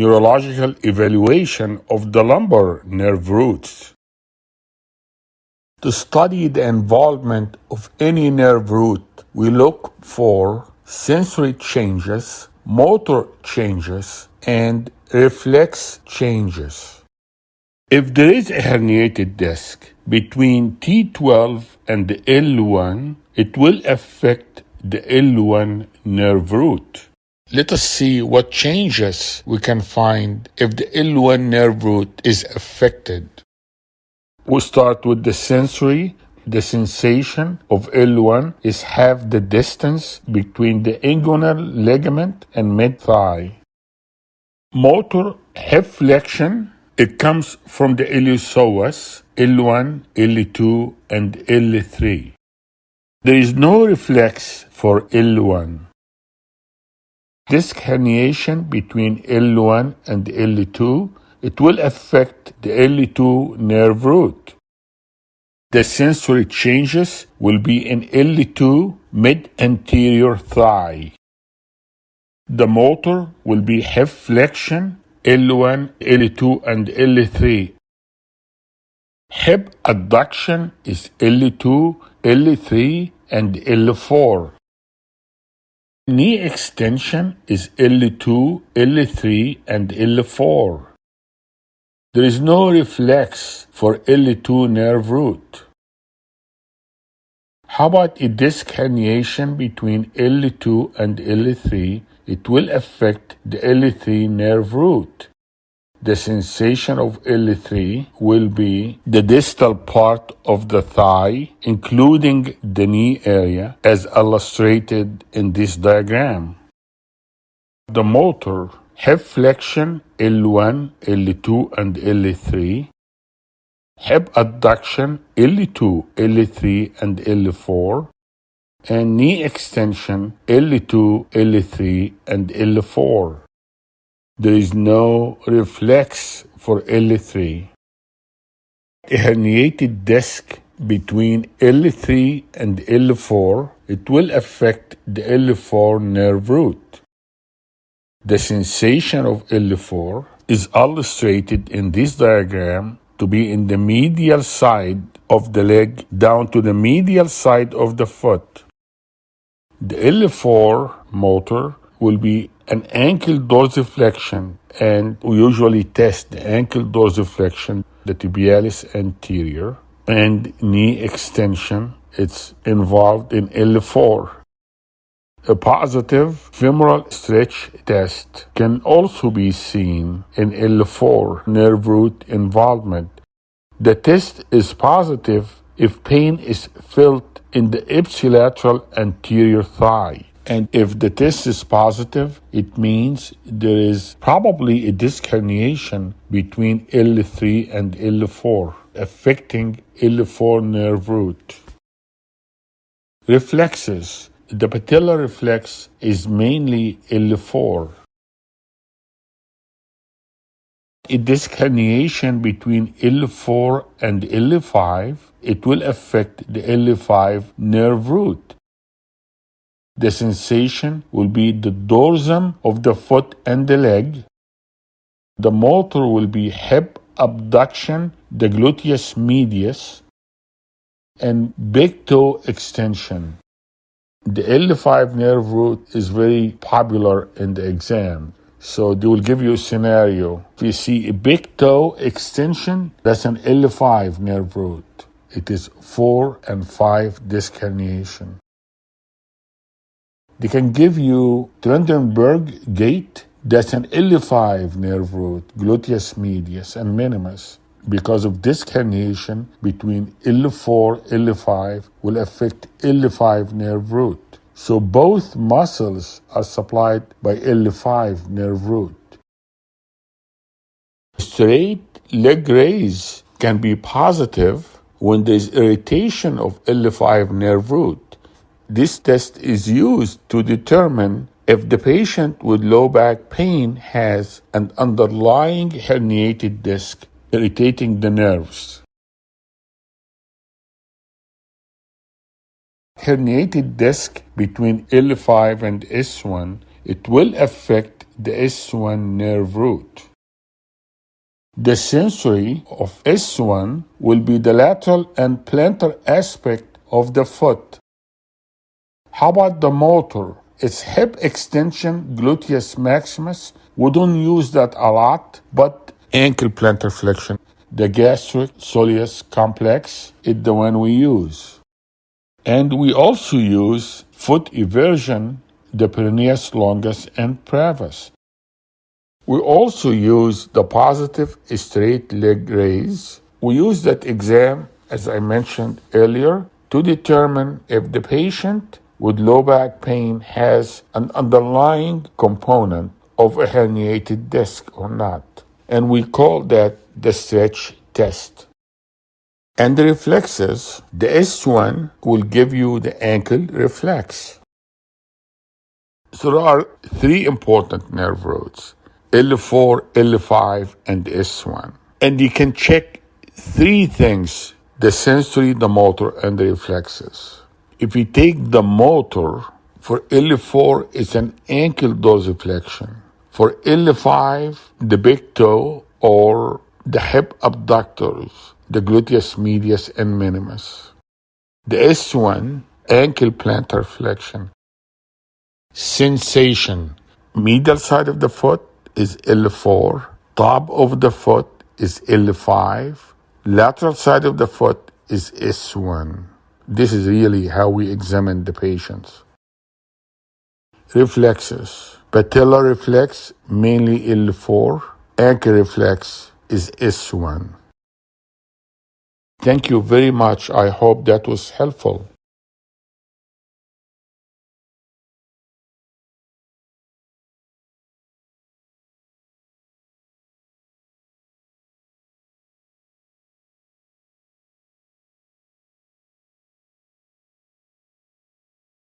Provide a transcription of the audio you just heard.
neurological evaluation of the lumbar nerve roots. To study the involvement of any nerve root, we look for sensory changes, motor changes, and reflex changes. If there is a herniated disc between T12 and the L1, it will affect the L1 nerve root. Let us see what changes we can find if the L1 nerve root is affected. We start with the sensory. The sensation of L1 is half the distance between the inguinal ligament and mid-thigh. Motor hip flexion, it comes from the iliopsoas, L1, L2, and L3. There is no reflex for L1. Disc herniation between L1 and L2, it will affect the L2 nerve root. The sensory changes will be in L2 mid-anterior thigh. The motor will be hip flexion, L1, L2, and L3. Hip adduction is L2, L3, and L4. Knee extension is L2, L3, and L4. There is no reflex for L2 nerve root. How about a disc herniation between L2 and L3? It will affect the L3 nerve root. The sensation of L3 will be the distal part of the thigh, including the knee area, as illustrated in this diagram. The motor, hip flexion, L1, L2, and L3. Hip adduction, L2, L3, and L4. And knee extension, L2, L3, and L4. There is no reflex for L3. A herniated disc between L3 and L4, it will affect the L4 nerve root. The sensation of L4 is illustrated in this diagram to be in the medial side of the leg down to the medial side of the foot. The L4 motor will be an ankle dorsiflexion, and we usually test the ankle dorsiflexion, the tibialis anterior, and knee extension. It's involved in L4. A positive femoral stretch test can also be seen in L4 nerve root involvement. The test is positive if pain is felt in the ipsilateral anterior thigh. And if the test is positive, it means there is probably a disc herniation between L3 and L4, affecting L4 nerve root. Reflexes. The patellar reflex is mainly L4. A disc herniation between L4 and L5, it will affect the L5 nerve root. The sensation will be the dorsum of the foot and the leg. The motor will be hip abduction, the gluteus medius, and big toe extension. The L5 nerve root is very popular in the exam. So they will give you a scenario. If you see a big toe extension, that's an L5 nerve root. It is 4 and 5 disc herniation. They can give you Trendelenburg gait, that's an L5 nerve root, gluteus medius and minimus. Because of disc herniation between L4, L5 will affect L5 nerve root. So both muscles are supplied by L5 nerve root. Straight leg raise can be positive when there is irritation of L5 nerve root. This test is used to determine if the patient with low back pain has an underlying herniated disc irritating the nerves. Herniated disc between L5 and S1 it will affect the S1 nerve root. The sensory of S1 will be the lateral and plantar aspect of the foot. How about the motor? It's hip extension, gluteus maximus. We don't use that a lot, but ankle plantar flexion. The gastric soleus complex is the one we use. And we also use foot eversion, the peroneus longus and brevis. We also use the positive straight leg raise. We use that exam, as I mentioned earlier, to determine if the patient with low back pain has an underlying component of a herniated disc or not. And we call that the stretch test. And the reflexes, the S1 will give you the ankle reflex. So there are three important nerve roots: L4, L5, and S1. And you can check three things: the sensory, the motor, and the reflexes. If you take the motor, for L4, it's an ankle dorsiflexion. For L5, the big toe or the hip abductors, the gluteus medius and minimus. The S1, ankle plantar flexion. Sensation: medial side of the foot is L4, top of the foot is L5, lateral side of the foot is S1. This is really how we examine the patients. Reflexes: patellar reflex, mainly L4, ankle reflex is S1. Thank you very much. I hope that was helpful.